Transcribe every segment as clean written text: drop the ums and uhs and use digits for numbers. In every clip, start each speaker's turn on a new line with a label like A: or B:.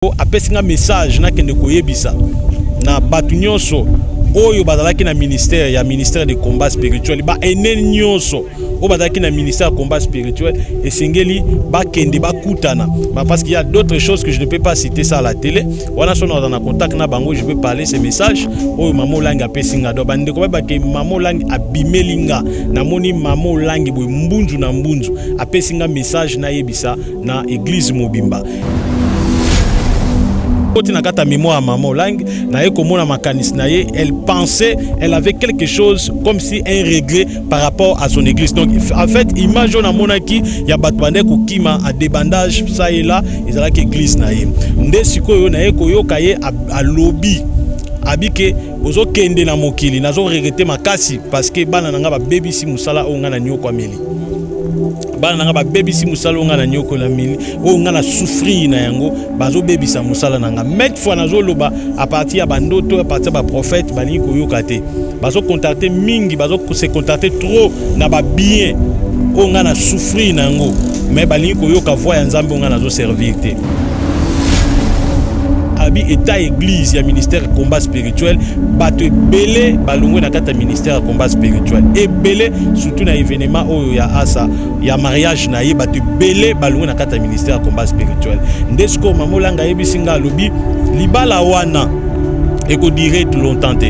A: apesinga message na kende koyebisa na batu nyonso oyo bazalaki na ministère de combat spirituel ba enen nyonso o bazalaki na ministère de combat spirituel esengeli ba kende ba kutana parce qu'il y a d'autres choses que je ne peux pas citer ça à la télé. Wana so na contact na bango, je peux parler ces messages oyo mamo langi apesinga do bande ko ba ke mamo langi abimelinga na moni mamo langi boy mbunju na mbunju apesinga message na yebisa na église Mobimba. Nakata mémoire à maman langue, elle pensait, elle avait quelque chose comme si un regret par rapport à son église. Donc en fait, imagine à monaki, il y a batbande kima à débandage ça et là, ils ont l'église naïe. Nde sikoyo naïe koyo kaye à lobby. Abike ozo kende na mokili nazo regretter makasi parce que bana nanga ba baby si musala o ngana nyoko ameli. Bana nanga ba baby si musala o ngana nyoko la mili o ngana souffrir na yango bazo baby sa musala nanga met fois nazo loba à partir ya bandoto à partir ba prophète bani ko yokate bazo contacter mingi bazo se contacter trop na ba bien o ngana souffrir na yango mais bani ko yoka voix ya nzambe o ngana zo servir te. Abi état église ya ministère de combat spirituel bato belé balongwe na kata ministère de combat spirituel et belé surtout na événement oyo ya asa ya mariage na ye bato belé balongwe na kata ministère de combat spirituel ndesko mamolanga yebisinga lobi libala wana eko durer longtemps te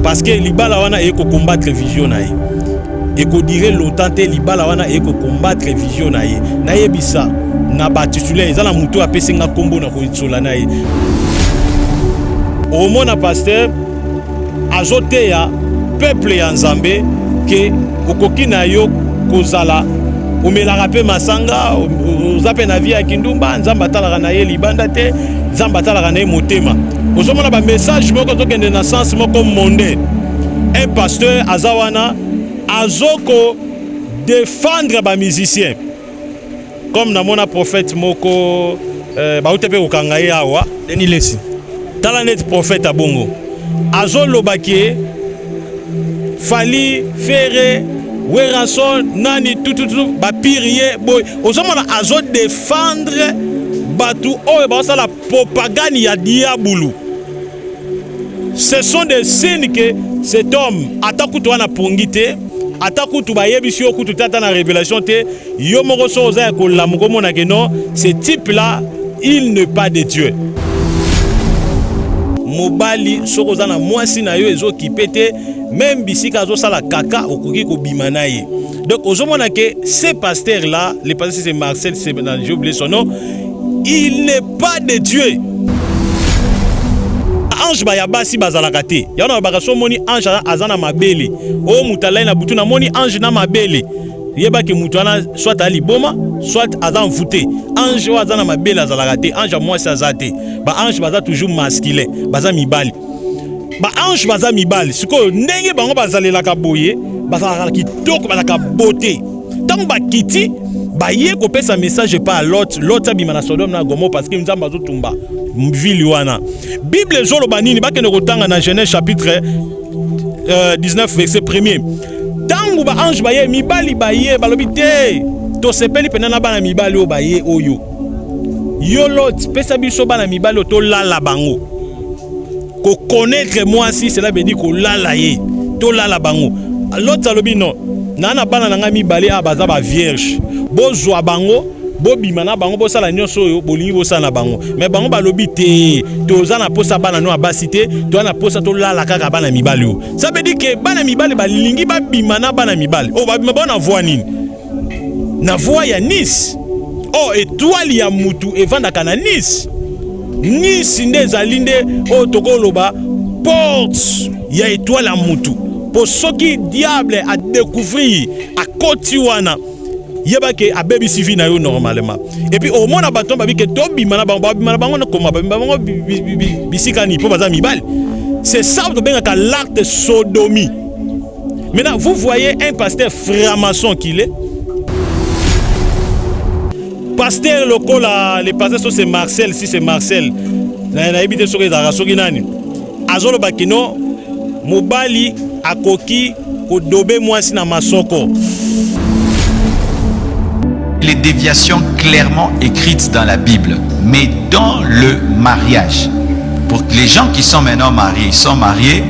A: parce que libala wana eko combattre vision na ye eko durer longtemps te libala wana eko combattre vision na ye na yebisa na batitulaire ezala mutu apesinga kombo na koitsola na ye omona pasteur azote ya peuple ya nzambe ke okoki na yo kozala omelaka pe masanga ozape na vie ya kindumba nzamba talaka na ye libanda te nzamba talaka na ye motema ozomona ba message moko zokende na sens moko mondain. Un pasteur azawana azoko défendre ba musicien comme na mona prophète moko bautepe kokangaye awa Denis Lesi tala net prophète abongo azolobaki fali fere werason nani tout ba pirier boy ozomona azo défendre batu oyo ba la propagande ya diabulu. Ce sont des signes que cet homme atakutu wana pongite atakutu ba yebisi okutu tata na révélation te yo moko so oza ko lamuko mona ke non ce type là il n'est pas de Dieu. Mobali soko za na mwasi na yo ezo kipete même bisika zo sala kaka okoki ko bimana ye. Donc ozomona ke ce pasteur là, le pasteur c'est Marcel, c'est j'ai oublié son nom, il n'est pas de Dieu. Ange ba ya basi bazalaka te yana baka so moni ange azana mabele o mutalai na butu na moni ange na mabele yeba ke mutu ana soit ali boma soit azan fouté ange o azana mabele azalaka te ange moi ça azate ba ange baza toujours masculin baza mibali ba ange baza mibali siko ndenge bango bazalelaka boye bazalaka kitoko bazalaka beauté tant ba kiti ba ye ko pesa message pas à l'autre abima na Sodome na Gomorrhe parce que nzamba zo tumba mvili wana. Bible zolo banini bakene kotanga na Genèse chapitre 19 verset 1er. Tangu ba ange baye mibali baye balobi te to sepeli penana bana mibali o baye oyo. Yo lot pesa biso bana mibali to lala bango. Ko connaître moi si cela veut dire ko lala ye to lala bango. L'autre alobi non. Nana bana nanga mibali abaza ba vierge. Bozwa bango bobima na bango bosala nyonso oyo bolingi bosala bango mais bango balobi te toza na posa bana no abasi te to na posa to lala kaka bana mibali o. Ça veut dire que bana mibali balingi babima na bana mibali o babima bona voix nini na voix ya Nice o étoile ya mutu evandaka na Nice nde ezali nde o tokoloba porte ya étoile ya mutu pour soki diable a découvrir a koti wana yebake abebi sivi na yo normalement et puis au mona baton babi ke to bimana bango na koma bango bisika ni po baza mibali. C'est ça que bengaka l'acte de sodomie. Maintenant vous voyez un pasteur franc-maçon qu'il est pasteur local les pasteurs c'est Marcel si c'est Marcel na ebité soki za soki nani azolo bakino mobali akoki ko dobe mwasi na masoko.
B: les déviations clairement écrites dans la Bible. Mais dans le mariage, pour les gens qui sont maintenant mariés, ils sont mariés,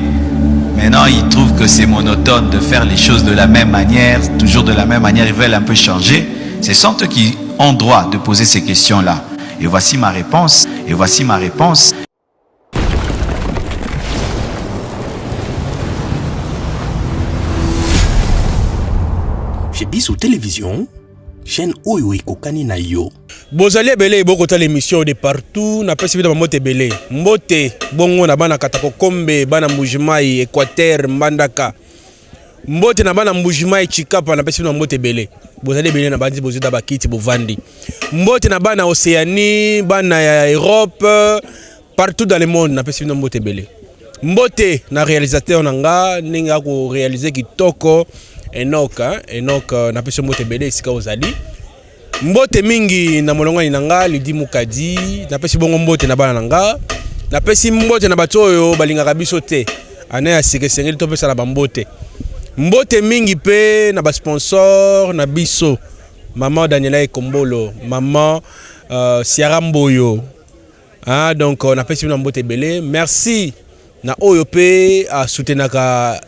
B: maintenant ils trouvent que c'est monotone de faire les choses de la même manière, toujours de la même manière, ils veulent un peu changer. Ce sont eux qui ont droit de poser ces questions-là. Et voici ma réponse. Et voici ma réponse.
C: Chez Bissou Télévision, chaîne Oyo Kokani na yo.
D: Bozali ebele bokota l'émission de partout na pesi bida mote ebele. Mbote bongo na bana katako kombe bana Mbujimai Équateur Mbandaka. Mbote na bana Mbujimai Chikapa na pesi bida mote ebele. Bozali ebele na bandi bozida bakiti bovandi. Mbote na bana Océanie, bana ya Europe, partout dans le monde na pesi bida mote ebele. Mbote na réalisateur nanga ninga ko réaliser kitoko Enoch na pesi mote ebele sika ozali. Mbote mingi na molongwa nanga Lidi Mukadi na pesi bongo mbote na bana nanga na pesi mbote na bato oyo balingaka biso te ana ya sikesengeli to pesa na bambote mbote mingi pe na ba sponsor na biso maman Daniela Ekombolo maman Siara Mboyo donc na pesi na mbote belé merci na oyo pe a soutenaka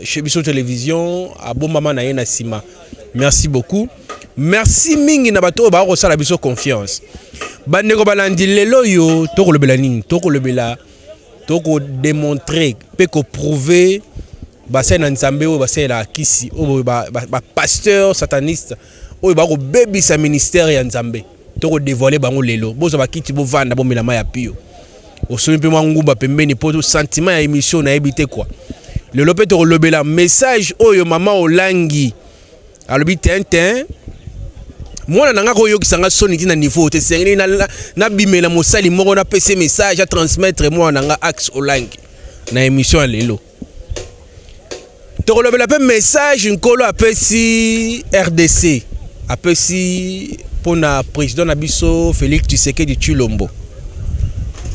D: chez Bissou Télévision a bon maman na yena sima merci beaucoup. Merci mingi na bato ba ko sala biso confiance. Bandeko balandi lelo yo toko lobela nini toko lobela toko démontrer pe ko prouver ba sena nzambe o ba sela kisi o ba pasteur sataniste o ba ko baby sa ministère ya nzambe toko dévoiler bango lelo bozo ba kiti bo vanda bo mela maya pio o somi pe mangumba pembeni poto sentiment ya émission na ebité quoi lelo pe toko lobela message oyo mama Olangi alobi tintin moi nanga ko yokisanga soni tina niveau te sengeli na bimela mosali moko na PC message à transmettre moi nanga axe Olangi na émission lelo to lobela pe message nkolo apesi RDC apesi pona président na biso Félix Tshisekedi Tshilombo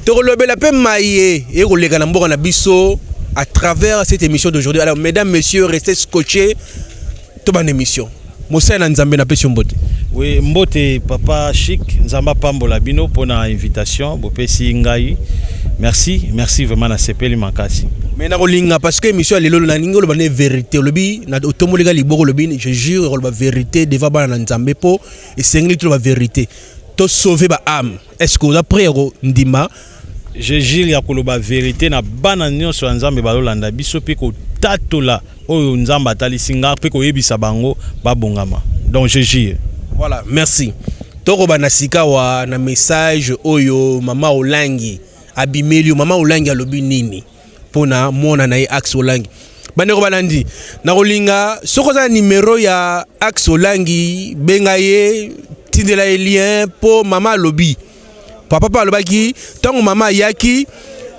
D: to lobela pe maye e ko lega na mboka na biso à travers cette émission d'aujourd'hui. Alors mesdames messieurs restez scotchés to ban émission Mosala Nzambe na pesi mbote.
A: Oui, mbote papa chic Nzamba pambola bino pour na invitation bopesi ngai. Merci vraiment na sepeli makasi.
D: Mais na kolinga parce que émission lelo na ningo lo vérité lobi na otomolega liboko lobi je jure la vérité devant bana Nzambe po et sengli to la vérité. To sauver ba âme. Est-ce que après ndima
A: je jure ya koloba vérité na bana nyonso Nzambe balolanda biso pe ko tatola oyo Nzamba talisinga pe ko yebisa bango babongama. Donc je jure.
D: Voilà, merci. Toko banasika wa na message oyo mama Olangi abimeli mama Olangi alobi nini pona mona na axe Olangi. Bandeko balandi na kolinga soko za numéro ya axe Olangi benga ye tindela lien po mama lobi. Papa alobaki tango mama yaki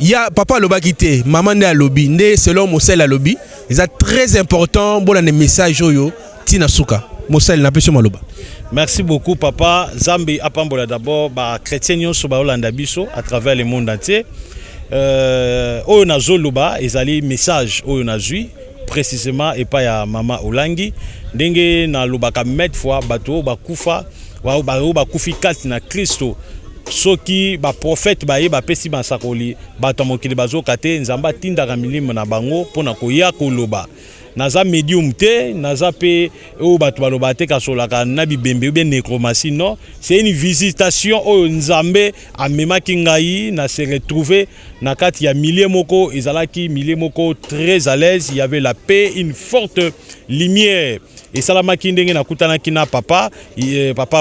D: ya papa alobaki te maman nde alobi nde selon Mosela alobi c'est très important bon na message oyo tina suka Mosela na peso maloba.
A: Merci beaucoup papa Zambi apambola d'abord ba chrétien nyonso ba olanda biso à travers le monde entier oyo nazoloba ezali message oyo nazui précisément et pas ya mama Olangi ndenge na lobaka met fois bato bakufa wa bakufi kati na Kristo soki ba prophète ba ye ba pesi masakoli bato mokili bazoka te Nzamba tindaka milimo na bango pona koya koloba naza medium te naza pe o bato baloba te kasolaka na bibembe ou bien nécromancie non c'est une visitation o Nzambe amemaki ngai na se retrouver na kati ya milieu moko ezalaki milieu moko très à l'aise il y avait la paix une forte lumière et salamaki ndenge na kutanaki na papa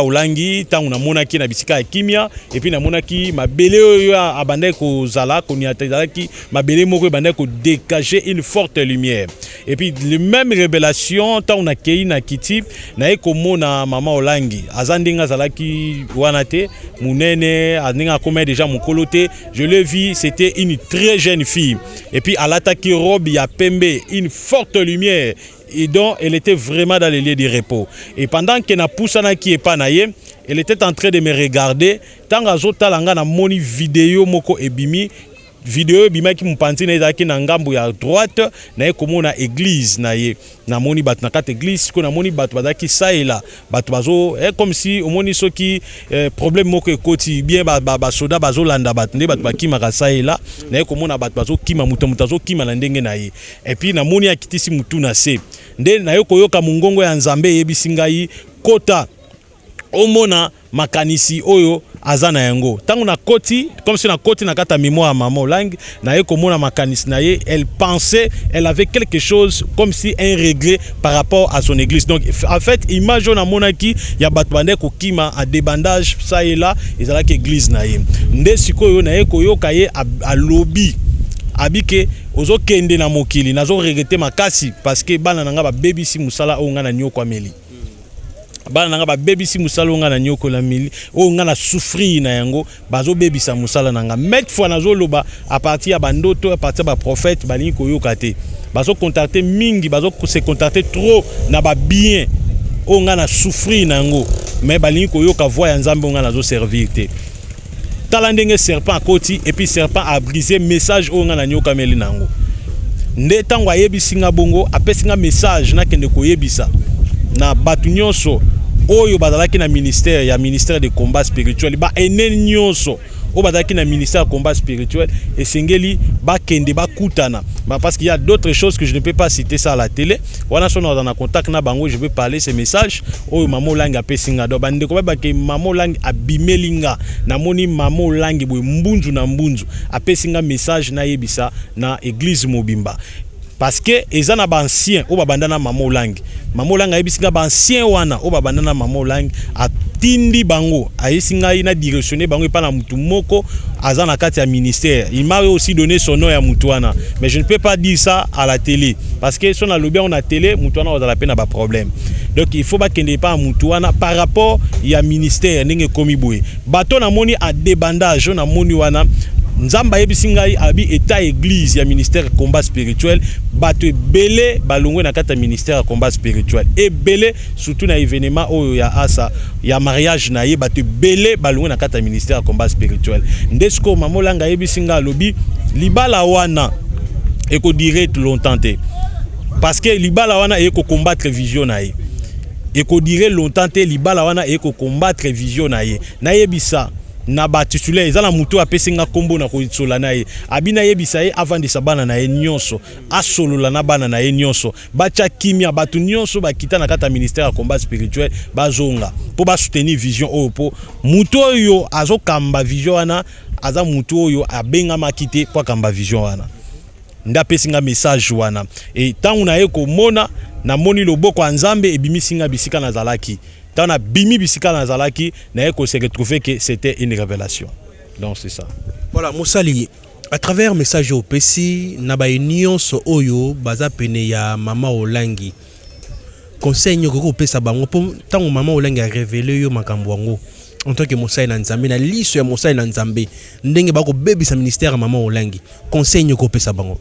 A: Olangi tangu na monaki na bisika ya kimia et puis na monaki mabele oyo abandai ko zala ko niataki mabele moko bandai ko dégager une forte lumière et puis les mêmes révélations tangu na kei na kiti na ekomona mama Olangi azandinga zalaki wanate munene aninga comme déjà mon coloté je l'ai vu c'était une très jeune fille et puis alataki robe ya pembe une forte lumière et donc elle était vraiment dans les lieux de repos et pendant que na poussana qui est pas naie elle était en train de me regarder tant azota langa na moni vidéo moko ebimi vidéo bimaki mupanzi na ezaki na ngambo ya droite na ye komona église na ye na moni bat na kata église ko na moni bat bazaki saela bat bazo comme si omoni soki problème moko ekoti bien ba soda bazo landa bat nde bat bakima ka saela na ye komona bat bazo kima mutazo kima na ndenge na ye et puis na moni akitisi mutu na se nde na yo koyoka mungongo ya Nzambe yebisingai kota omona makanisi oyo azana yango tango na koti comme si na koti na kata mémoire maman langue na ye komona makanisi na ye elle pensait elle avait quelque chose comme si un regret par rapport à son église donc en fait image na monaki ya bato bande ko kima a débandage ça et là ezalaki église na ye nde sikoyo na ye koyoka ye a lobby abike ozo kende na mokili nazo regretter makasi parce que bana nanga ba baby si musala o nga na nyoko ameli bana nanga ba baby si musala nga na nyoko la mili o nga na souffrir na yango bazo baby sa musala nanga met fois nazo loba à partir ya bandoto à partir ba prophète bali ko yoka te bazo contacter mingi bazo se contacter trop na ba bien o nga na souffrir na yango mais bali ko yoka voix ya Nzambe nga nazo servir te talandenge serpent à côté et puis serpent a brisé message o nga na nyoka meli nango nde tango ayebisinga bongo apesinga message na kende koyebisa na batu nyonso oyo bazalaki na ministère de combat spirituel ba enen nyonso o bazalaki na ministère de combat spirituel et sengeli ba kende ba kutana parce qu'il y a d'autres choses que je ne peux pas citer ça à la télé wana so dans un contact na bango je vais parler ces messages oyo mamo langi apesinga do bande ko ba ke mamo langi abimelinga na moni mamo langi boy mbunzu na mbunzu apesinga message na yebisa na église mobimba parce que ezana ba ancien o babandana mamo langi ayebisinga ba ancien wana o babandana mamo langi atindi bango ayesinga ina directionner bango pa na mutu moko azana kati ya ministère il m'a aussi donné son nom ya mutu wana mais je ne peux pas dire ça à la télé parce que son a lobby on a télé mutu wana on a la peine ba problème donc il faut pas kende pas mutu wana par rapport ya ministère ndenge komi boye bato na moni a débandage na moni wana Nzamba yebisingai abi état église ya ministère combat spirituel bato ebele balongwe na kata ministère combat spirituel ebele surtout na événement oyo ya asa ya mariage na ye bato ebele balongwe na kata ministère combat spirituel ndesko mamolanga yebisinga lobi libala wana eko direct longtemps te parce que libala wana eko combattre vision na ye eko dire longtemps te libala wana eko combattre vision na ye na yebisa na ba titulaire ezala mutu apesinga kombo na koitsola na ye abina yebisa ye avant de sabana na ye nyonso asolola na bana na ye nyonso bacha kimia batu nyonso bakita na kata ministère ya combat spirituel bazonga po ba soutenir vision oyo po mutu oyo azokamba vision wana aza mutu oyo abenga makite po kamba vision wana nda pesinga message wana et tangu na ye komona na moni loboko ya Nzambe ebimisinga bisika na zalaki tana bimi bisika na zalaki na eko se retrouver que c'était une révélation. Donc c'est ça.
D: Voilà, Moussali, à travers message au PC na ba nyonso oyo baza pene ya mama Olangi. Conseil nyoko pesa bango po tango mama Olangi a révélé yo makambo ngo. En tant que Moussali na Nzambe na liso ya Moussali na Nzambe ndenge bako bébé sa ministère mama Olangi. Conseil nyoko pesa bango.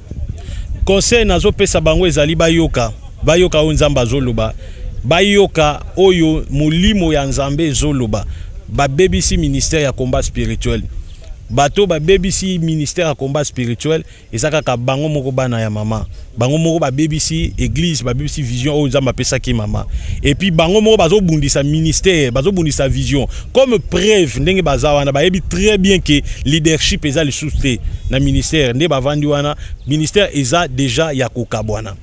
A: Conseil nazo pesa bango ezali bayoka o Nzamba zoloba. Bayoka oyo mulimo ya Nzambe zoloba ba BBC ministère ya combat spirituel bato ba BBC ministère ya combat spirituel ezaka ka bango moko bana ya mama bango moko ba BBC église ba BBC vision o Nzamba pesa ki mama et puis bango moko bazo bundisa ministère bazo bundisa vision comme preuve ndenge bazawana ba yebi très bien que leadership eza le soutien na ministère nde ba vandi wana ministère eza déjà ya kokabwana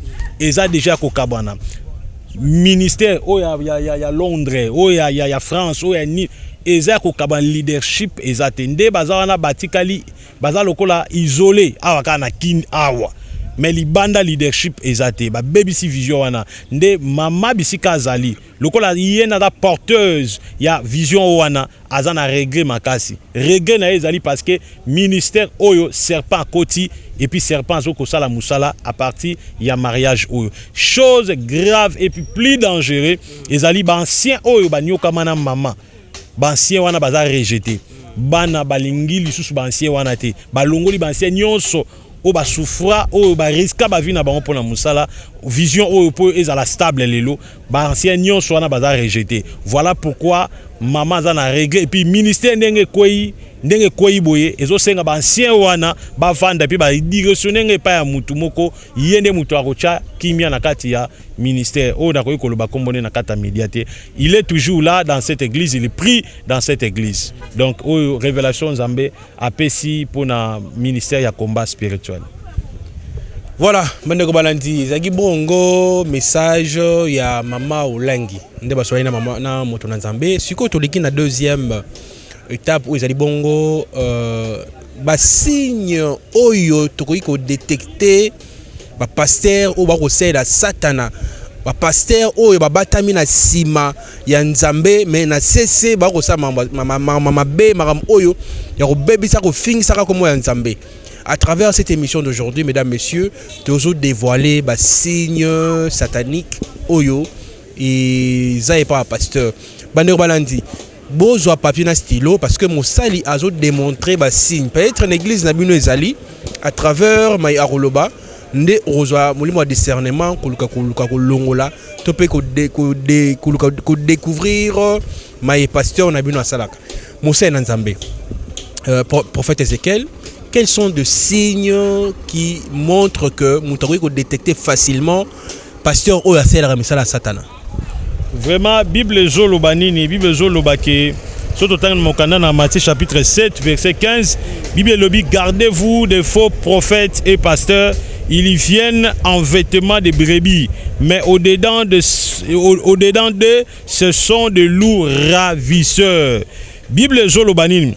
A: ministère oh ya Londres oh ya France oh ya ni eza ko kaban leadership eza tende bazawana batikali baza lokola isolé awa kana kin awa mais libanda leadership eza te ba BBC vision wana nde mama bisika azali lokola yena da porteuse ya vision wana azana regret makasi regret na ezali parce que ministère oyo serpent koti et puis serpent zoko sala musala à partir ya mariage oyo chose grave et puis plus dangereux ezali ba ancien oyo banyoka mana mama ba ancien wana baza rejeté bana balingi lisusu ba ancien wana te balongoli ba ancien nyonso o ba souffra o ba risque ba vie na bango pona musala vision o po ezala stable lelo ba ancien nyonso wana baza rejeté voilà pourquoi maman aza na regret et puis ministère ndenge koyi boye ezosenga ba ancien wana bavanda puis ba directionner pa ya mutu moko yende mutu akocha kimia na kati ya ministère o na koyi koloba kombone na kata médiaté. Il est toujours là dans cette église, il est pris dans cette église. Donc révélation Nzambe apesi pour na ministère ya combat spirituel.
D: Voilà, bandeko balandi zaki bongo message ya mama Olangi nde basola na mama na moto na Nzambe siko toliki na deuxième étape où ezali bongo ba signe oyo tokoki ko détecter ba pasteur o ba ko sela satana ba pasteur oyo ba batami na sima ya Nzambe mais na cesse ba ko sa mama be makam oyo ya ko bebisa ko fingisa ka komo ya Nzambe. À travers cette émission d'aujourd'hui, mesdames, messieurs, toujours dévoiler les signes sataniques, oyo, et ça n'est pas un pasteur. Bandeur Balandi, besoin papier na stylo, parce que mon sali a démontré les signes. Peut-être une église n'a pas zali, à travers Maï Aroloba, nde rosa molimo discernement kuluka longola topé ko découvrir Maï pasteur na bino salaka. Moussa Nzambe, prophète Ézéchiel. Quels sont des signes qui montrent que nous pouvons détecter facilement pasteur ou la satana?
A: Vraiment, Bible Zolobanini, Bible Zolobake, surtout dans mon Matthieu chapitre 7, verset 15, Bible Lobi, gardez-vous des faux prophètes et pasteurs, ils viennent en vêtements de brebis, mais au-dedans d'eux, ce sont des loups ravisseurs. Bible Zolobanini,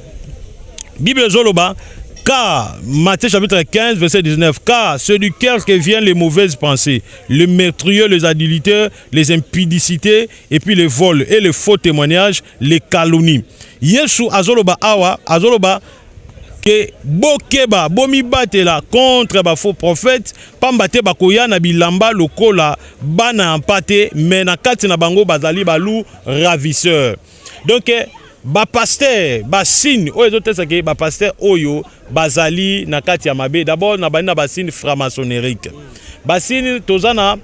A: Bible Zoloba, car, Matthieu chapitre 15, verset 19, car c'est du cœur que viennent les mauvaises pensées, le meurtrieux, les adultères, les impudicités, et puis les vols et les faux témoignages, les calomnies. Yesu azoloba awa, azoloba que bokeba, bomi batela contre ba faux prophètes, pambate bakoya na bilamba lokola bana empate, mais na kati na bango bazali balou ravisseur. Donc, ba pasteur ba signe oyo ezotesaka ba pasteur oyo bazali na kati ya mabe. D'abord na bani na ba signe franc-maçonnique. Ba signe tozana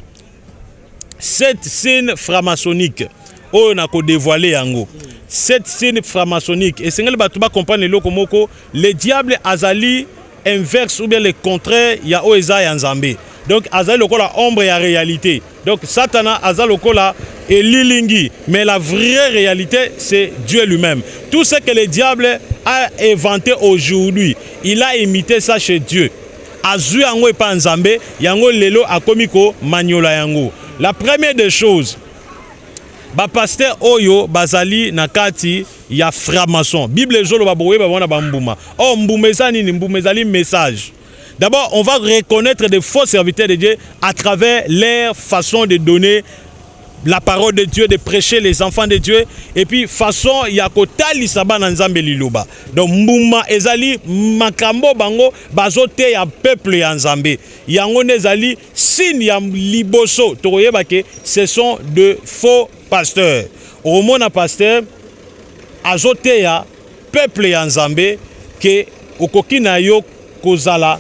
A: 7 signes franc-maçonniques oyo na ko dévoiler yango. 7 signes franc-maçonniques et sengeli batu ba comprendre loko moko le diable azali inverse ou bien le contraire ya oeza ya Nzambe. Donc azali lokola ombre ya réalité. Donc Satana azali lokola et lilingi, mais la vraie réalité c'est Dieu lui-même. Tout ce que le diable a inventé aujourd'hui, il a imité ça chez Dieu. Azu yango epa Nzambe, yango lelo akomiko manyola yango. La première des choses, ba pasteur oyo bazali nakati ya franc-maçon. Bible zolo baboye babona bambuma. Oh mbuma ezani ni mbuma ezali message. D'abord, on va reconnaître des faux serviteurs de Dieu à travers leur façon de donner la parole de Dieu, de prêcher les enfants de Dieu, et puis façon yakotali saba na Nzambe liloba. Donc mbuma ezali makambo bango bazote ya peuple ya Nzambe. Yango nezali signe ya liboso. Tokoyeba ke ce sont de faux pasteurs. Omona pasteur azote ya peuple ya Nzambe ke okoki na yo kozala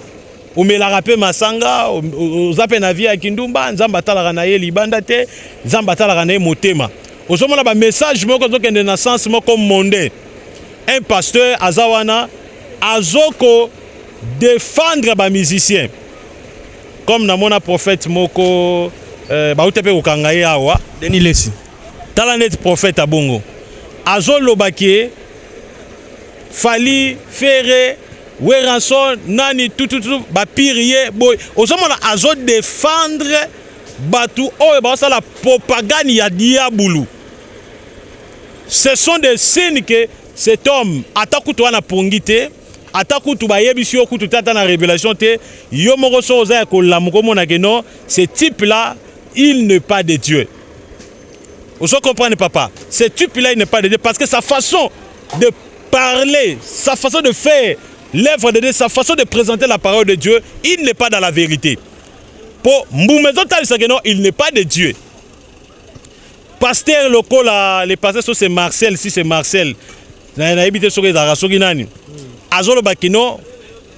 A: omelaka pe masanga ozape na vie ya kindumba Nzambe atalaka na ye libanda te Nzambe atalaka na ye motema ozomona ba message moko zokende na sens moko monde. Un pasteur azawana azoko défendre ba musicien comme na mona prophète moko ba utepe kokanga ye awa
D: Denis Lesi
A: tala net prophète abongo azolobaki fali fere Weranson nani tout ba pirier boy ozomona azo défendre batu oyo ba sala propagande ya diabulu. Ce sont des signes que cet homme atakutu wana pongite atakutu ba yebisi okutu tata na révélation te yo moko so oza ko lamuko mona ke non ce type là il n'est pas de Dieu. Vous comprenez papa, ce type là il n'est pas de Dieu parce que sa façon de parler, sa façon de faire l'œuvre de Dieu, sa façon de présenter la parole de Dieu, il n'est pas dans la vérité. Pour Mboumezo Talisageno, il n'est pas de Dieu. Pasteur local, les pasteurs c'est Marcel, si c'est Marcel. Naibite soki zarasoki nani. Azolo bakino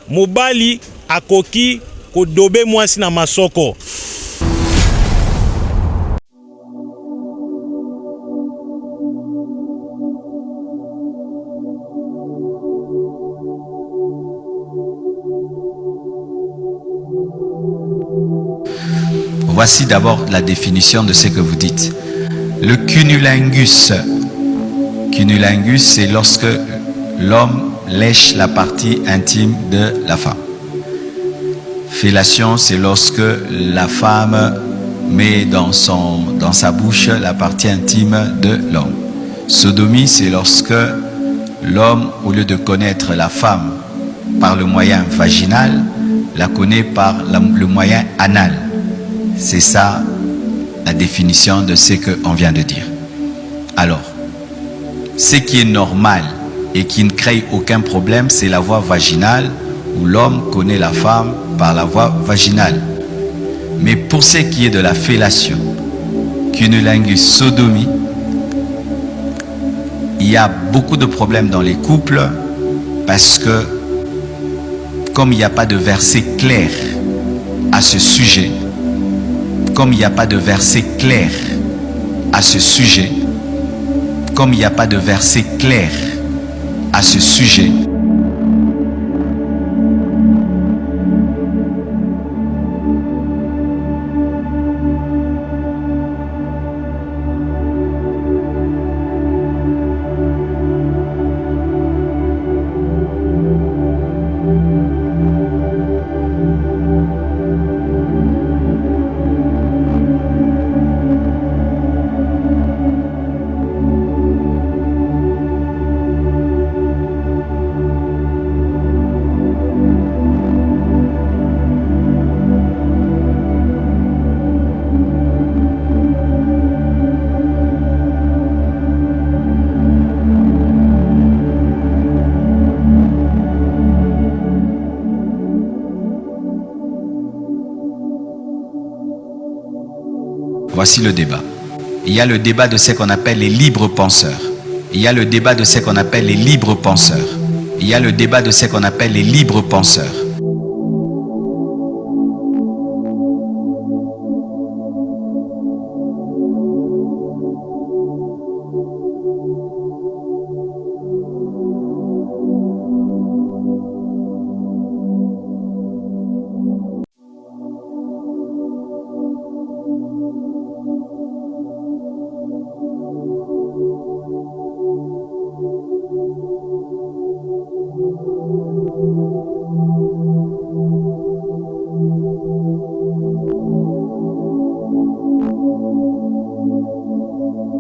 A: mobali akoki kodobe mwasi na masoko.
B: Voici d'abord la définition de ce que vous dites. Le cunnilingus. Cunnilingus, c'est lorsque l'homme lèche la partie intime de la femme. Fellation, c'est lorsque la femme met dans sa bouche la partie intime de l'homme. Sodomie, c'est lorsque l'homme, au lieu de connaître la femme par le moyen vaginal, la connaît par le moyen anal. C'est ça la définition de ce qu'on vient de dire. Alors, ce qui est normal et qui ne crée aucun problème, c'est la voie vaginale où l'homme connaît la femme par la voie vaginale. Mais pour ce qui est de la fellation, cunnilingus, sodomie, il y a beaucoup de problèmes dans les couples parce que comme il n'y a pas de verset clair à ce sujet, comme il n'y a pas de verset clair à ce sujet, comme il n'y a pas de verset clair à ce sujet, voici le débat. Il y a le débat de ce qu'on appelle les libres penseurs. Il y a le débat de ce qu'on appelle les libres penseurs. Il y a le débat de ce qu'on appelle les libres penseurs.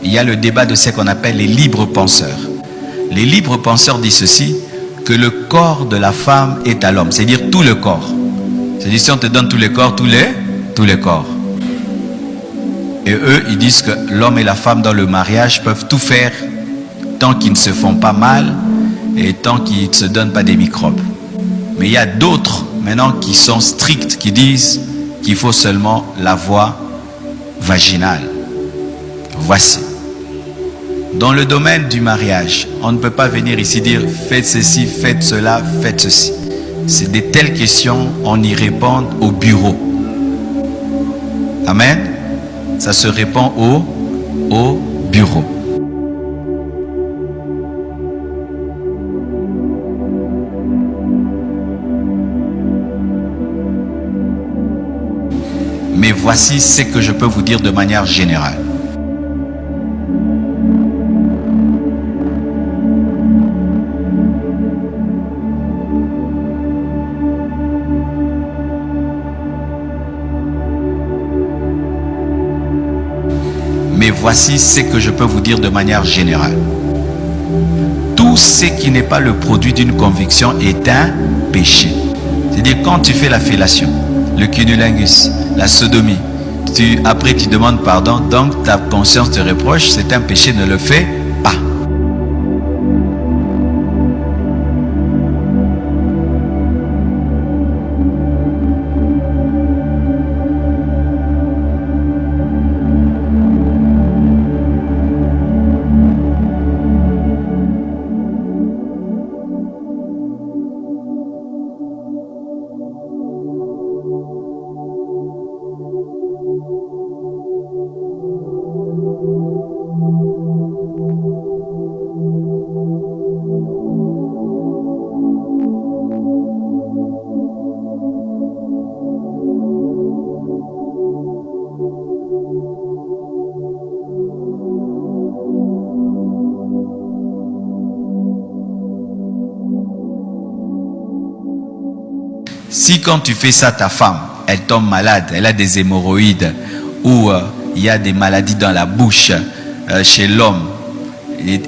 B: Il y a le débat de ce qu'on appelle les libres penseurs. Les libres penseurs disent ceci, que le corps de la femme est à l'homme, c'est-à-dire tout le corps. C'est-à-dire si on te donne tous les corps, tous les corps. Et eux, ils disent que l'homme et la femme dans le mariage peuvent tout faire tant qu'ils ne se font pas mal et tant qu'ils ne se donnent pas des microbes. Mais il y a d'autres maintenant qui sont stricts, qui disent qu'il faut seulement la voie vaginale. Voici. Dans le domaine du mariage, on ne peut pas venir ici dire faites ceci, faites cela, faites ceci. C'est de telles questions, on y répond au bureau. Amen. Ça se répond au bureau. Mais voici ce que je peux vous dire de manière générale. Mais voici ce que je peux vous dire de manière générale. Tout ce qui n'est pas le produit d'une conviction est un péché. C'est-à-dire quand tu fais la fellation, le cunnilingus, la sodomie, après tu demandes pardon, donc ta conscience te reproche, c'est un péché, ne le fais pas. Si quand tu fais ça, ta femme, elle tombe malade, elle a des hémorroïdes, ou il y a des maladies dans la bouche chez l'homme,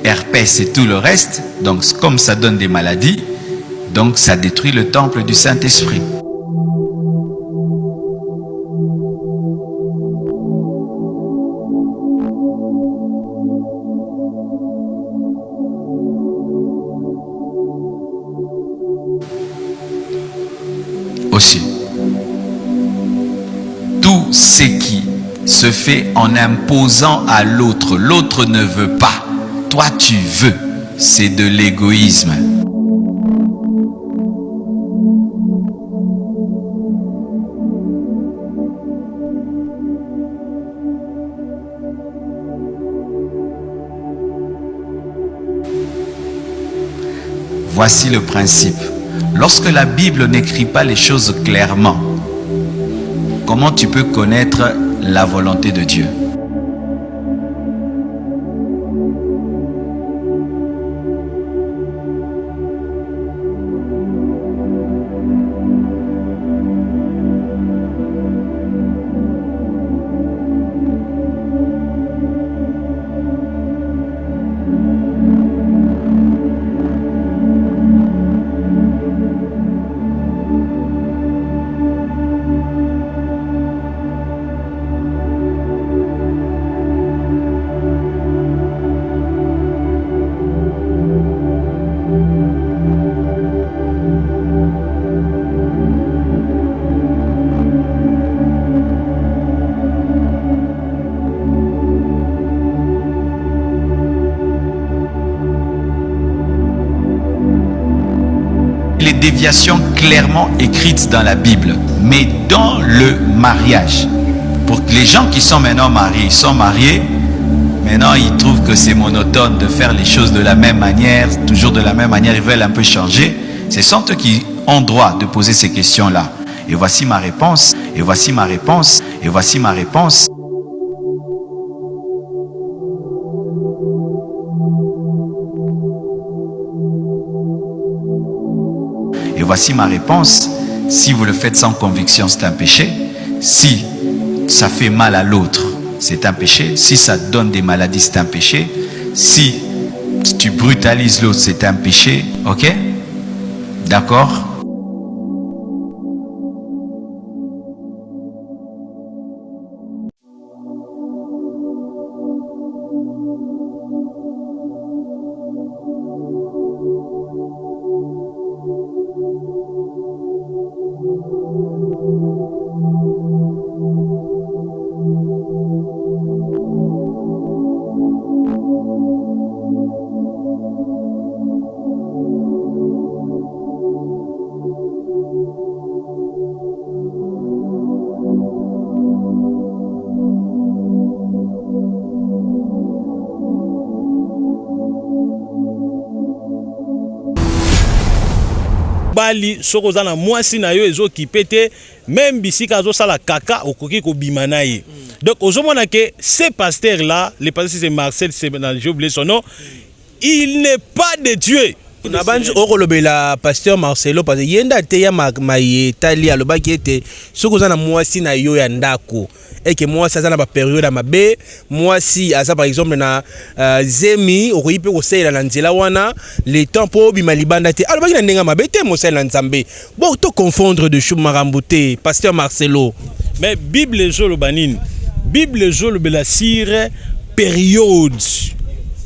B: herpès et tout le reste, donc comme ça donne des maladies, donc ça détruit le temple du Saint-Esprit. Aussi, tout ce qui se fait en imposant à l'autre, l'autre ne veut pas, toi tu veux, c'est de l'égoïsme. Voici le principe. Lorsque la Bible n'écrit pas les choses clairement, comment tu peux connaître la volonté de Dieu? Les déviations clairement écrites dans la Bible, mais dans le mariage. Pour que les gens qui sont maintenant mariés, sont mariés, maintenant ils trouvent que c'est monotone de faire les choses de la même manière, toujours de la même manière, ils veulent un peu changer. Ce sont eux qui ont droit de poser ces questions-là. Et voici ma réponse, et voici ma réponse, et voici ma réponse. Et voici ma réponse. Si vous le faites sans conviction, c'est un péché. Si ça fait mal à l'autre, c'est un péché. Si ça donne des maladies, c'est un péché. Si tu brutalises l'autre, c'est un péché. Ok? D'accord?
A: Bali soko za na mwasi na yo ezo kipete même bisika azo sala kaka okoki ko bimana ye. Donc ozomona que ces pasteurs là, les pasteurs c'est Marcel, c'est j'ai oublié son nom, il n'est pas de Dieu.
D: Na banji okolobela pasteur Marcelo parce que yenda te ya Italie alobaki ete soko za na mwasi na yo ya ndako et que moi ça na ba période à mabe mwasi asa par exemple na zemi okoyipe ko sela na nzela wana le temps po bima libanda te alobaki na ndenga mabe te mo sela nzambe bon to confondre de chou marambuté pasteur Marcelo.
A: Mais Bible zo lo banine Bible zo lo bela sire période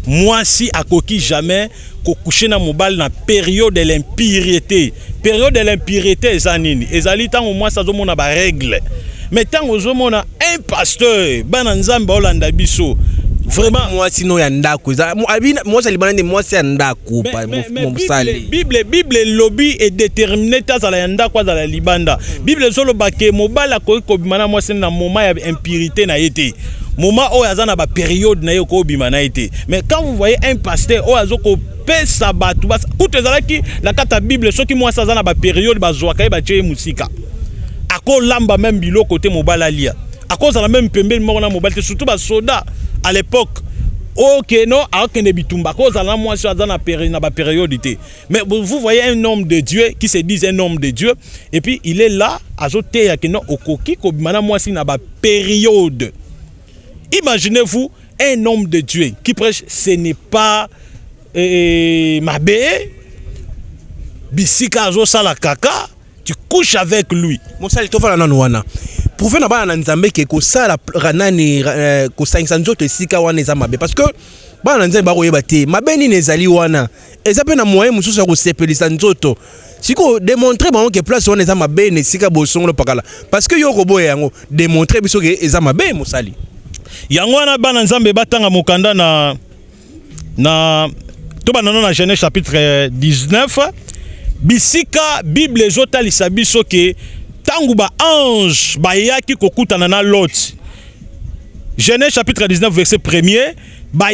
A: mwasi akoki jamais ko coucher na mobile na période de l'impureté. Période de l'impureté ezanini ezali tango mwasi azomona ba règle. Mais tant aux hommes, on a un pasteur, Bananzamba Olanda Bisso. Vraiment,
D: moi sinon ya ndako. Moi ça libana moi c'est ndako pas mon sale.
A: Bible lobby est déterminé ta za la ndako za la libanda. Bible solo baké mobala ko bimana moi c'est na moment ya impurité na été. Moment o azana ba période na yo ko bimana été. Mais quand vous voyez un pasteur o azoko pe sabatu bas tout ezalaki la kata Bible ceux qui moi ça za na ba période ba zoaka ba tché musika. Ako lamba même bilo côté mobile alia. À cause de la même pembe mort na mobile surtout ba soda à l'époque ok non akende bitumba cause la moi sur dans la périodité. Mais vous voyez un homme de Dieu qui se dit un homme de Dieu et puis il est là azoté ya keno okoki ko bimana moi si na ba période. Imaginez-vous un homme de Dieu qui prêche, ce n'est pas Mabé, Bisika Azo Sala Kaka, tu couches avec lui.
D: Mosali tofala na wana. Prouver na bana nzambe ke ko sala ranani ko sangisa nzoto esika wana eza mabe parce que bana nzambe ba koyeba te mabe ni nezali wana. Eza pe na moyen mususu ya ko sepelisa nzoto. Siko démontrer bango ke place wana eza mabe ne sika bosongolo pakala parce que yo ko boye yango démontrer biso ke eza mabe mosali.
A: Yango wana bana nzambe batanga mokanda na to banano na Genèse chapitre 19 bisika Bible ezotalisa biso ke tangu ba ange bayaki kokutana na Lot. Genèse chapitre 19 verset 1er ba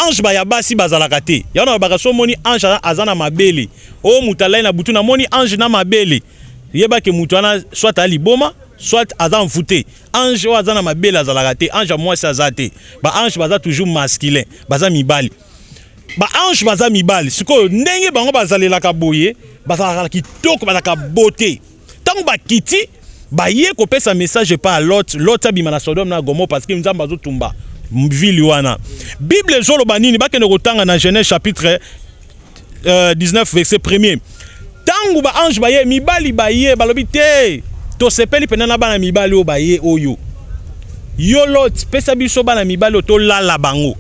A: ange bayabasi bazalaka te. Yana ba so moni ange azana mabele. O mutalai na butu na moni ange na mabele. Yeba ke mutu ana soit ali boma soit azan mfute. Ange o azana mabele azalaka te. Ange moi ça azate. Ba ange baza toujours masculin. Baza mibali. Ba ange baza mibali. Siko ndenge bango bazalelaka boye, bazalaka kitoko bazalaka beauté. Tango ba kiti ba ye ko pesa message pas à l'autre abima na Sodome na Gomorrhe parce que nzamba zo tumba ville wana. Bible zolo banini ba kende kotanga na Genèse chapitre 19 verset 1er. Tango ba ange ba ye mibali ba ye balobi te to sepeli penana bana mibali o ba ye oyo. Yo Lot pesa biso bana mibali to lala bango.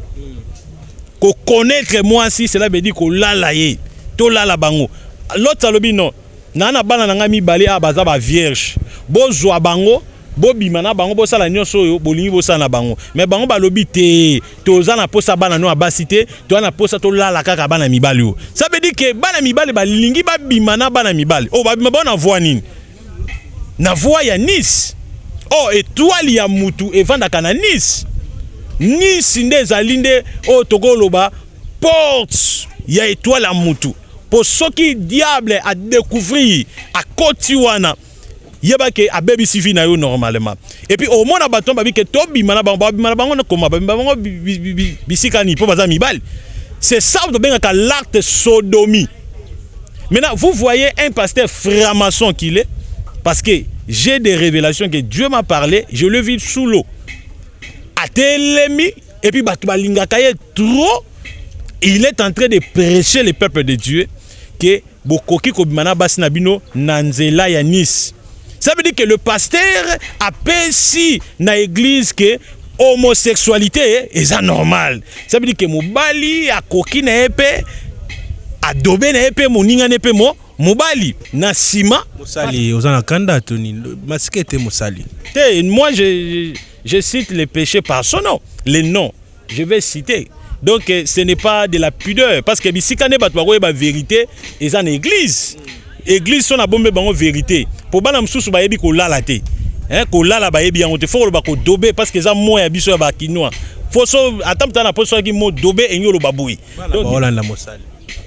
A: Ko connaître moi si cela veut dire ko lala ye to lala bango. L'autre alobi non nana bana nanga mibali a baza ba vierge bozwa bango bobima na bango bosala nyonso oyo bolingi bosala na bango mais bango balobi te toza na posa bana no abasite to na posa to lala kaka bana mibali o. Ça veut dire que bana mibali balingi babima na bana mibali o babima bona voix nini na voix ya Nice. Oh étoile ya mutu evandaka na Nice. Nice nde ezalinde o tokoloba porte ya étoile ya mutu. Pour ceux qui diable a découvrir à Kotiwana yeba ke a baby sifi na yo normalement. Et puis au moins na baton babi ke tobi mana bango na koma bango bisika ni po baza mibali. C'est ça de bien ka l'acte sodomie. Maintenant vous voyez un pasteur franc-maçon qu'il est parce que j'ai des révélations que Dieu m'a parlé, je le vis sous l'eau. Atelemi et puis batu balingaka ye trop. Il est en train de prêcher le peuple de Dieu que bokoki kobimana basi na bino nanzela ya Nice. Ça veut dire que le pasteur appelle si na église que homosexualité est anormal. Ça veut dire que mobali akoki na epe adobe na epe moninga na epe mobali na sima
D: Mosali ozana kanda toni maskete mosali.
A: Moi je cite les péchés par son nom, les noms. Je vais citer. Donc ce n'est pas de la pudeur parce que bisikane batwa ba vérité et en église. Église son a bombe bango vérité. Pour bana msusu ba yebi ko lala te. Ko lala ba yebi yango te faut ba ko dobe parce que ça moi ya biso ba kinoa. Faut so atamta na poso ki mo dobe enyolo baboui.
D: Donc Hollande mosali.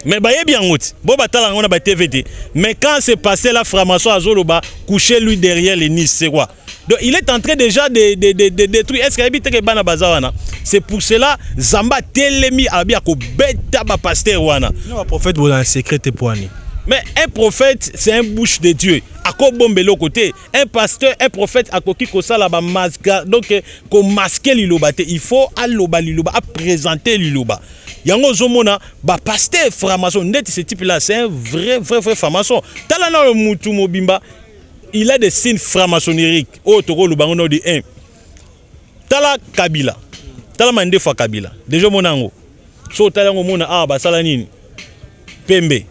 A: Mais ba yebi yango te. Bo batala ngona ba TVT. Mais quand c'est passé la franc-maçon azoloba coucher lui derrière les Nice c'est quoi? Donc il est en train déjà de détruire. Est-ce qu'il y a bana bazawana? C'est pour cela Zamba telemi abia ko beta ba pasteur wana.
D: Non, prophète bo dans secret te poani.
A: Mais un prophète c'est un bouche de Dieu. Ako bombelo côté. Un pasteur, un prophète akoki ko sala ba masque. Donc ko masquer liloba te. Il faut aloba liloba, à présenter liloba. Yango zomona ba pasteur franc-maçon net ce type là c'est un vrai franc-maçon. Talana le mutu mobimba. Il a des signes franc-maçonniques. Oh, toko le bango de 1. Tala Kabila. Tala mande fois Kabila. Déjà mon ango. So tala mona ah ba salanine. Pembe.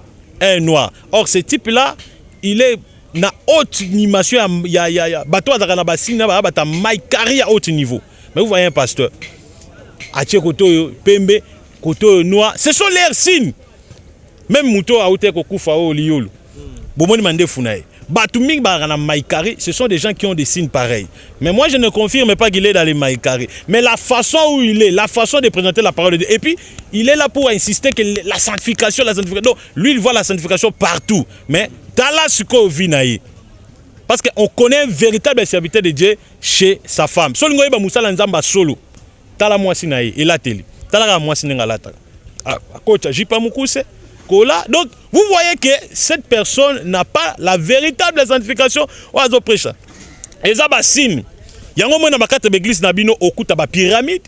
A: Un noir. Or ce type là, il est na haute animation ya bato azaka na basine na ba ta maikari à haut niveau. Mais vous voyez un pasteur. Atie koto pembe, koto noir. Ce sont leurs signes. Même muto a ote ko kufa o liolo. Bomoni mande funae. Batuming Barana Maïkari, ce sont des gens qui ont des signes pareils. Mais moi, je ne confirme pas qu'il est dans les Maïkari. Mais la façon où il est, la façon de présenter la parole de Dieu. Et puis, il est là pour insister que la sanctification. Donc, lui, il voit la sanctification partout. Mais, Tala Suko Vinaï. Parce qu'on connaît un véritable serviteur de Dieu chez sa femme. Solo Ngoyeba Moussa Nzamba Solo. Tala Mouassinaï, et la télé. talaka mwasi ndenge alata akocha jipa mukuse kola. Donc vous voyez que cette personne n'a pas la véritable sanctification oazo prêcha. Eza ba signe yango mona bakata l'église na bino okuta ba pyramide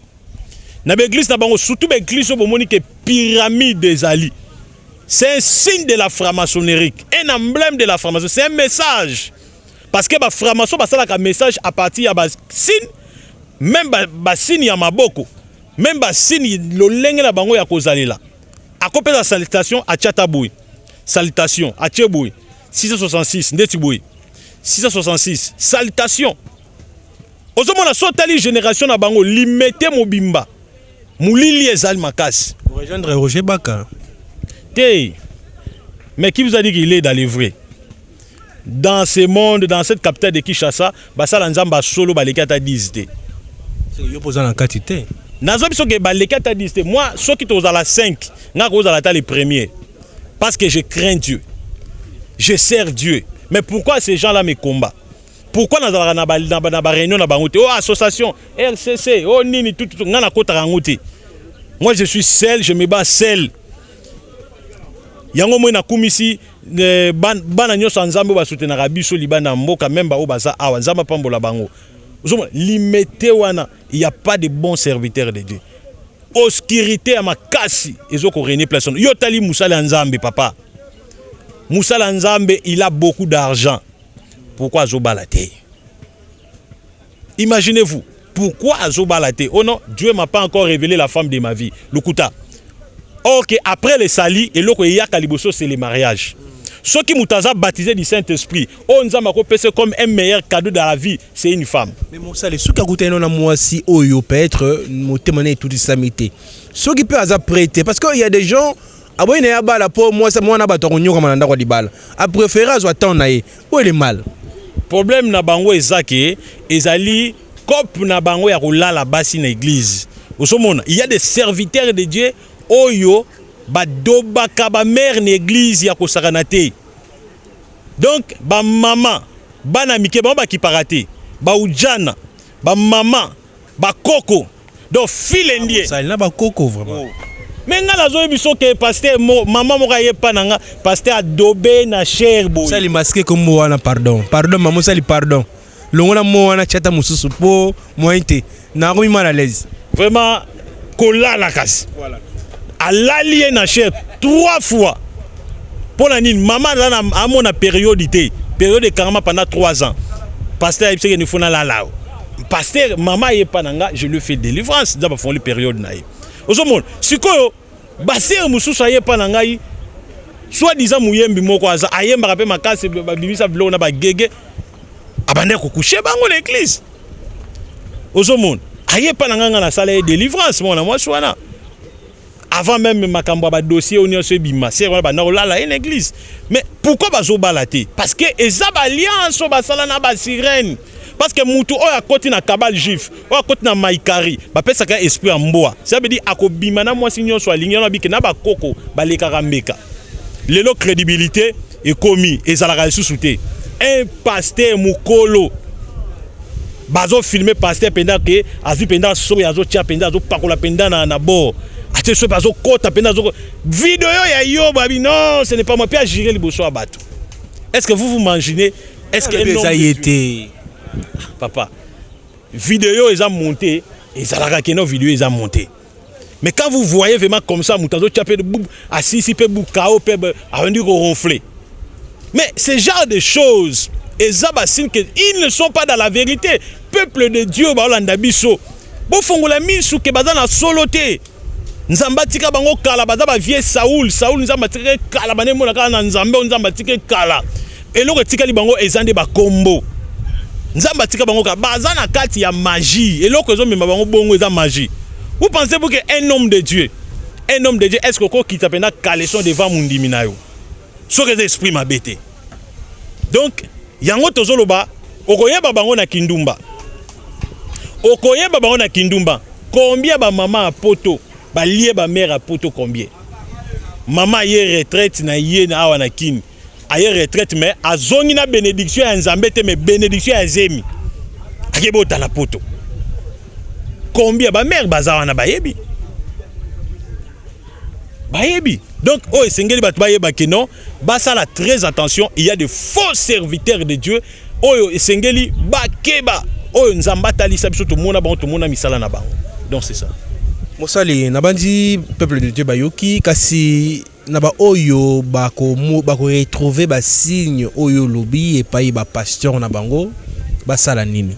A: na l'église na bango surtout ba église bomoni que pyramide ezali. C'est un signe de la franc-maçonnerie, un emblème de la franc-maçonnerie, c'est un message. Parce que la franc-maçon a un message à partir de signe, même ba signe ya maboko, même ba signe lo lenge na bango ya kozalila. A copé la salutation à Tchataboui. Salutation à Tcheboui. 666 ndetiboui. 666 salutation. Ozomona la sotali génération na bango limité mobimba. Moulili ezali makasi.
D: Pour rejoindre Roger Baka.
A: Mais qui vous a dit qu'il est dans les vrais? Dans ce monde, dans cette capitale de Kinshasa, basala nzamba solo balekata 10 té.
D: C'est yo posant en quantité.
A: Nazo biso ke balekata 10 té. Moi, ceux qui sont à la 5, nga ko za la les premiers. Parce que je crains Dieu. Je sers Dieu. Mais pourquoi ces gens-là me combattent? Pourquoi nazala na ba réunion na bango té? Oh association, RCC, oh nini tout nga na kota rangote. Moi je suis seul, je me bats seul. Yango mwe na kumisi bana nyoso nzambe ba soutenir biso libana mboka memba o baza awa nzamba pambola bango. Ozoma limité wana, il y a pas de bons serviteurs de Dieu. Obscurité à makasi ezoko régner personne. Yo tali musala nzambe papa. Musala nzambe il a beaucoup d'argent. Pourquoi azobalate? Imaginez-vous, pourquoi azobalate? Oh non, Dieu m'a pas encore révélé la femme de ma vie. Lukuta. Or que après les salis et l'autre il y a kaliboso c'est le mariage. Ceux qui m'ont baptisé du Saint-Esprit, on nous a compris comme un meilleur cadeau dans la vie, c'est une femme.
D: Mais mon salé, ceux qui ont goûté non moi si oyo peut être mon témoigner toute samité. Ceux qui peuvent prêter parce qu'il y a des gens ah bon il y a bala pour moi ça moi na bato konyo comme nanda ko di bala. A préférer zo attendre naé. Où est le mal?
A: Problème na bango ezaki ezali cop na bango ya kolala basi na église. Osomona, il y a des serviteurs de Dieu oyo ba dobaka ba mère l'église ya kosakana te. Donc ba maman bana mike ba ki parate ba ujana ba maman ba koko donc file ndie
D: ça il na ba koko vraiment.
A: Mais nga lazo biso ke pasteur maman mo kaye pananga pasteur adobe na cher boy.
D: Ça li masqué comme moi na pardon. Pardon maman ça li pardon. Longola mo na chata mususu po mointe na ko mi mal à l'aise.
A: Vraiment kola la casse. Voilà. À l'allié na cher 3 fois. Pour la nine, maman a mon périodité. Période de karma pendant 3 ans. Pasteur a dit que la là. Pasteur, maman est pas nanga, je lui fais délivrance. D'abord font les périodes naï. Au monde, si quoi, basé musu soyez pas nanga, soit disant mouyembi moko aza, ayemba rappel ma casse, bibi sa blona ba gege, abandé ko coucher bango l'église. Au monde, ayé pas nanga na salle de délivrance, moi soana. Avant même makambo ba dossier on y se bima c'est ba na olala une église. Mais pourquoi bazo balaté? Parce que ezaba alliance ba sala na ba sirène. Parce que mutu oya koti na kabal juif, oya koti na maikari, ba pesa ka esprit en mboa. Ça veut dire akobima na mwasi nyonso alingi na bike na ba koko ba lekaka mbeka. Lelo crédibilité est commis et ça la sous-souté. Un pasteur mukolo bazo filmer pasteur pendant que azu pendant so yazo tia pendant azo pakola pendant na bord. Attention bazo kota pendant zo vidéo ya yo babi non ce n'est pas moi puis à gérer les bosso à bateau. Est-ce que vous imaginez est-ce que
D: ça y était
A: papa vidéo ils ont monté et ça la que nos vidéos ils ont monté. Mais quand vous voyez vraiment comme ça mutazo chapé de assis si peu bukao peu a rendu ronfler. Mais ce genre de choses ils ne sont pas dans la vérité. Peuple de Dieu ba olanda biso. Bo fongola misu ke bazana soloté. Nzamba tika bango kala baza ba vie Saoul nzamba tika kala bane mona kala na nzambe nzamba tika kala eloko tika li bango ezande ba kombo nzamba tika bango ka baza na kati ya magie eloko ezo mema bango bongo eza magie. Vous pensez-vous que un homme de Dieu est-ce que ko kita pena kaleson devant mundimi na yo so que esprit ma bête. Donc yango tozoloba okoyeba bango na kindumba combien ba maman a poto ba lié ba mère à poto combien maman y retraite na yé na awa na kini aye retraite mais azongi na bénédiction ya nzambe te mais bénédiction ya zemi akebo ta la poto combien ba mère bazawa na bayebi bayebi. Donc oh esengeli bato bayeba que non, basala très attention, il y a de faux serviteurs de Dieu. Oh esengeli bakeba. Oh nzamba talisa biso to mona misala na bango. Donc c'est ça.
D: Mosali nabandi peuple de Dieu bayoki kasi naba oyo bako retrouver ba signe oyo lobi et pas ba pasteur na bango basala nini.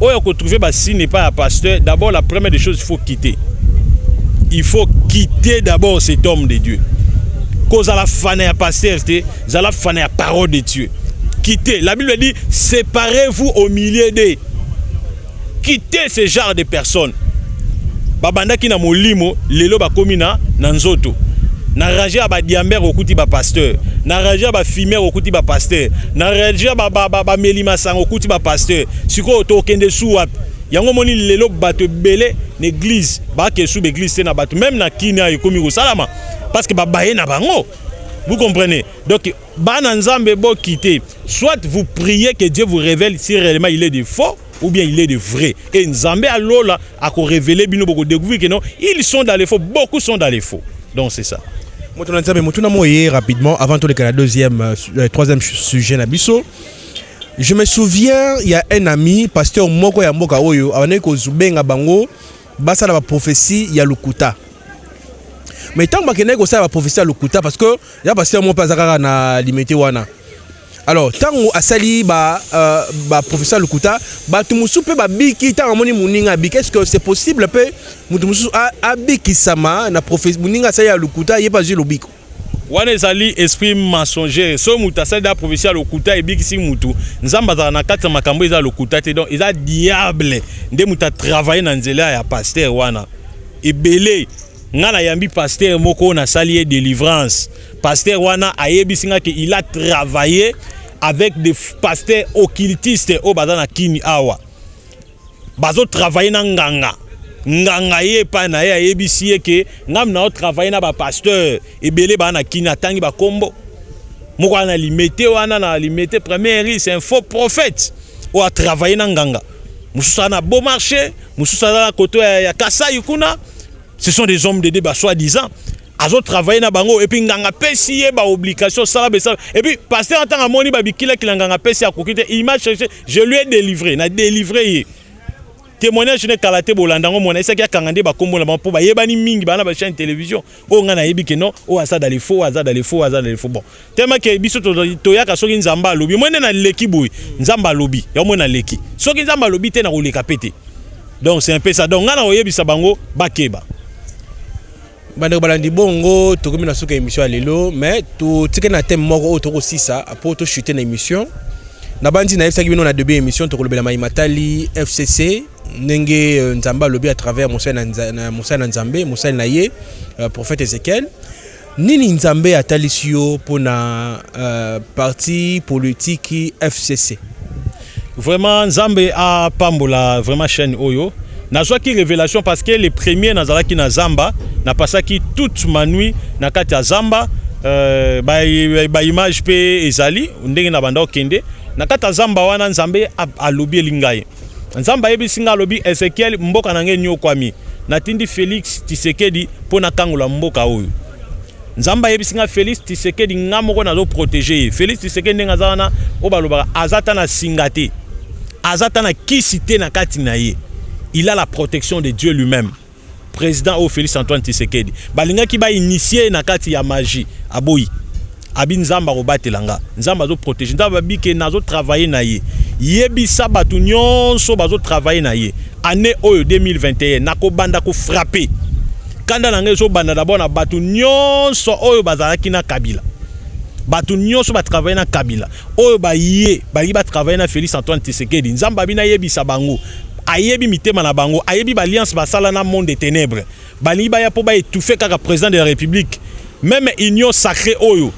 A: Oyo ko trouver ba signe pas un pasteur, d'abord la première des choses il faut quitter. Il faut quitter d'abord cet homme de Dieu. Cause à la fan à pasteur, à la fan à parole de Dieu. Quittez. La Bible dit séparez-vous au milieu des. Quittez ce genre de personnes. Babanda ki na molimo lelo ba komina na nzoto. Na raja ba diamber okuti ba pasteur. Na raja ba fumer okuti ba pasteur. Na raja ba melima sang okuti ba pasteur. Siko to kende suap. Yango moni lelo bato belé l'église ba ke sou l'église na bato même na kina ekomi ko salama parce que ba baye na bango. Vous comprenez? Donc bana nzambe bo quitter. Soit vous priez que Dieu vous révèle si réellement il est de faux ou bien il est de vrai. Et nzambe alors là a ko révéler bino boko découvrir que non, ils sont dans les faux, beaucoup sont dans les faux. Donc c'est ça.
D: Motuna nzambe motuna moye rapidement avant tout le deuxième troisième sujet na biso. Je me souviens, il y a un ami, pasteur Moko ya Mboka Oyo, avane ko zubenga bango, basa la prophétie ya Lukuta. Mais tant que je sais la prophétie ya Lukuta, parce que il y a pasteur Moko Azakara na limité wana. Alors, tant que asali ba prophétie ya Lukuta, ba tumusu pe ba biki tant amoni muninga biki, est-ce que c'est possible pe mutumusu a biki sama na prophétie muninga sa ya Lukuta, yé pas juste le biko.
A: Wana ezali esprit mensonger so muta sa da prophétie lokuta ebikisi mutu nzamba za na kati makambo eza lokuta te donc eza diable nde muta travailler na nzela ya pasteur wana ebele ngana yambi pasteur moko na salier délivrance pasteur wana ayebisinga que il a travaillé avec des pasteurs occultistes au bazana kini awa bazo travailler na nganga nganga ye pa na ye ebisi ke ngam na travailler na ba pasteur ebele ba na kina tangi ba kombo moko na limité wana na limité premier c'est un faux prophète ou a travailler na nganga mususa na bon marché mususa na koto ya Kasai kuna ce sont des hommes de débat soi-disant azo travailler na bango et puis nganga pesi ye ba obligation sala besa et puis pasteur en tant que moni ba bikila nganga pesi a kokite il m'a cherché je lui ai délivré na délivré témoignage ne kalaté bolandango mona esa kia kangande ba kombo la po ba yebani mingi bana ba chaîne télévision o ngana yebi ke non o asa dans les faux bon tellement que biso to yaka soki nzamba lobi mona na leki boy nzamba lobi ya mona leki soki nzamba lobi te na ko leka pété donc c'est un peu ça donc ngana oyebisa bango bakeba
D: bande balandi bongo to komi na soka émission lelo mais to tike na thème moko o to ko sisa apo to chuter na émission na bandi na FCC bino na début émission to ko lobela Matali FCC Nenge Nzamba lobby à travers Moussa Nzambe, Moussa Naye, prophète Ézéchiel. Nini Nzambe a talisio pour na parti politique FCC.
A: Vraiment Nzambe a pambola vraiment chaîne Oyo. Na qui révélation parce que les premiers nazalaki na Zamba na pasaki toute ma nuit na kati ya Zamba ba image pe ezali ndenge na banda okende na kati ya Zamba wana Nzambe a lobby lingaye. Nzamba yebi singa lobi Ezekiel mboka nange nyo kwami natindi Félix Tshisekedi pona kangola mboka oyo Nzamba yebi singa Félix Tshisekedi ngamoko nazo protéger Félix Tshisekedi ngazana obaloba azata na singate azata na kisite na kati na ye il a la protection de Dieu lui-même président au Félix Antoine Tshisekedi balinga ki ba initier na kati ya magie aboyi abi Nzamba robatelanga Nzamba zo protéger Nzamba bike nazo travailler na ye yebisa batu nyonso bazo travailler na ye année oyo 2021 nako banda ko frapper kanda nange zo banda d'abord na batu nyonso oyo bazalaki na Kabila batu nyonso ba travailler na Kabila oyo ba ye ba travailler na Félix Antoine Tshisekedi Nzamba bina yebisa bango ayebi mitema na bango ayebi ba alliance basala na monde des ténèbres bali ba ya po ba étouffer kaka président de la République même union sacrée oyo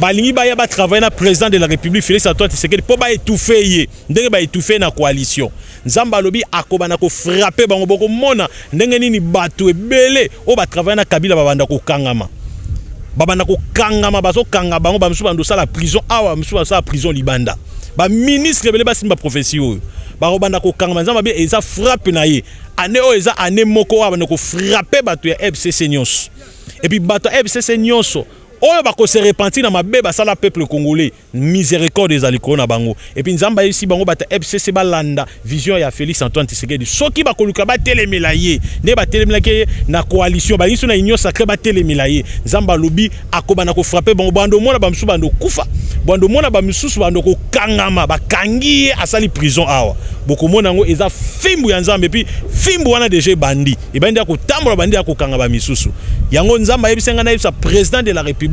A: balingi ba ya ba travailler na président de la République Félix Antoine Tshisekedi po ba étouffer ye ndenge ba étouffer na coalition Nzamba lobi akoba na ko frapper bango boko mona ndenge nini batu ebele o ba travailler na Kabila babanda ko kangama bazo kanga bango ba msuba bando sala prison awa msuba sala prison libanda ba ministre ebele ba simba prophétie oyo ba robanda ko kangama Nzamba be eza frappe na ye ane o eza ane moko wa banda ko frapper batu ya FCC nyonso et puis bato FCC nyonso oyo bakose repentir na mabe basala peuple congolais miséricorde ezali ko na bango et puis nzamba ici bango bata FCC balanda vision ya Félix Antoine Tshisekedi soki bakoluka batelemela ye nde batelemela ke na coalition baliso na union sacrée batelemela ye nzamba lobi akobana ko frapper bango bando mona bamsu bando kufa bando mona bamsusu bando ko kangama bakangi asali prison awa bokomona ngo eza fimbu ya nzambe puis fimbu wana déjà bandi e bandi ko tambola bandi ko kanga ba misusu yango nzamba yebisenga na yebisa président de la République.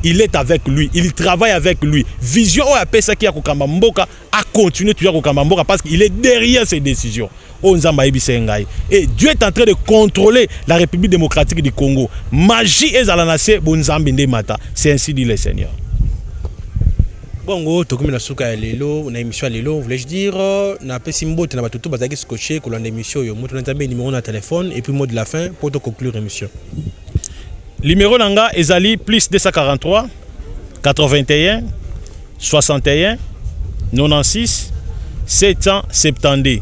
A: Il est avec lui, il travaille avec lui. Vision au apesa qui a kokamba mboka a continué toujours kokamba mboka parce qu'il est derrière ses décisions. Et Dieu est en train de contrôler la République démocratique du Congo. Magie est à la nation bonzambe nde mata. C'est ainsi dit le Seigneur.
D: Bongo tokumi na suka ya lelo na émission lelo voulais-je dire na pesi mbote na batutu bazaki scotché ko landa émission yo moto na nzambe numéro na téléphone et puis mot de la fin pour te conclure émission.
A: Numéro nanga ezali plus 243 81 61 96 772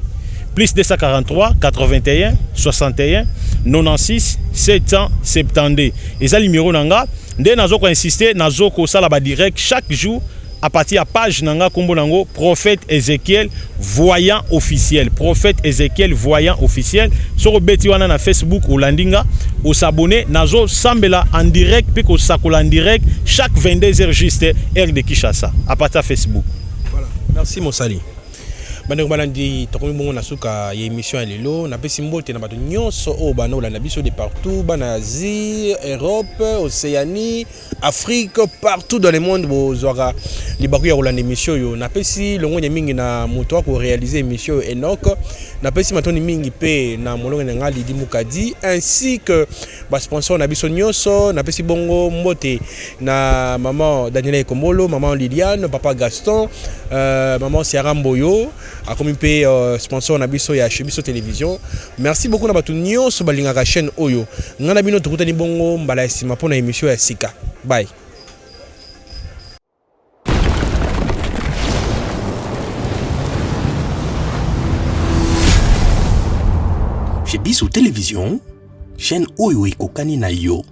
A: plus 243 81 61 96 772 ezali numéro nanga nde nazoko insister nazoko sala ba direct chaque jour à partir à page nanga kombo nango prophète Ézéchiel voyant officiel prophète Ézéchiel voyant officiel sur beti wana na Facebook ou landinga ou s'abonner nazo sambela en direct puis ko sakola en direct chaque 22h juste heure de Kinshasa à partir de Facebook.
D: Voilà, merci Mosali. Bande balandi tokomi bongo na suka ya émission ya lelo na pesi mbote na bato nyonso o bana olanda biso de partout bana Asie, Europe, Océanie, Afrique, partout dans le monde bozwaka libaku ya olanda émission yo na pesi longo nya mingi na moto ko réaliser émission Enoch na pesi matoni mingi pe na molongo na ngali di Mukadi ainsi que ba sponsor na biso nyonso na pesi bongo mbote na maman Daniela Komolo, maman Liliane, papa Gaston, maman Siara Mboyo a comme sponsor na biso ya Chebiso Télévision. Merci beaucoup na batu nyonso balingaka chaîne oyo. Ngana bino tokutani bongo mbala esima pona émission ya Sika. Bye.
C: Chebiso Télévision, chaîne oyo ekokani na yo.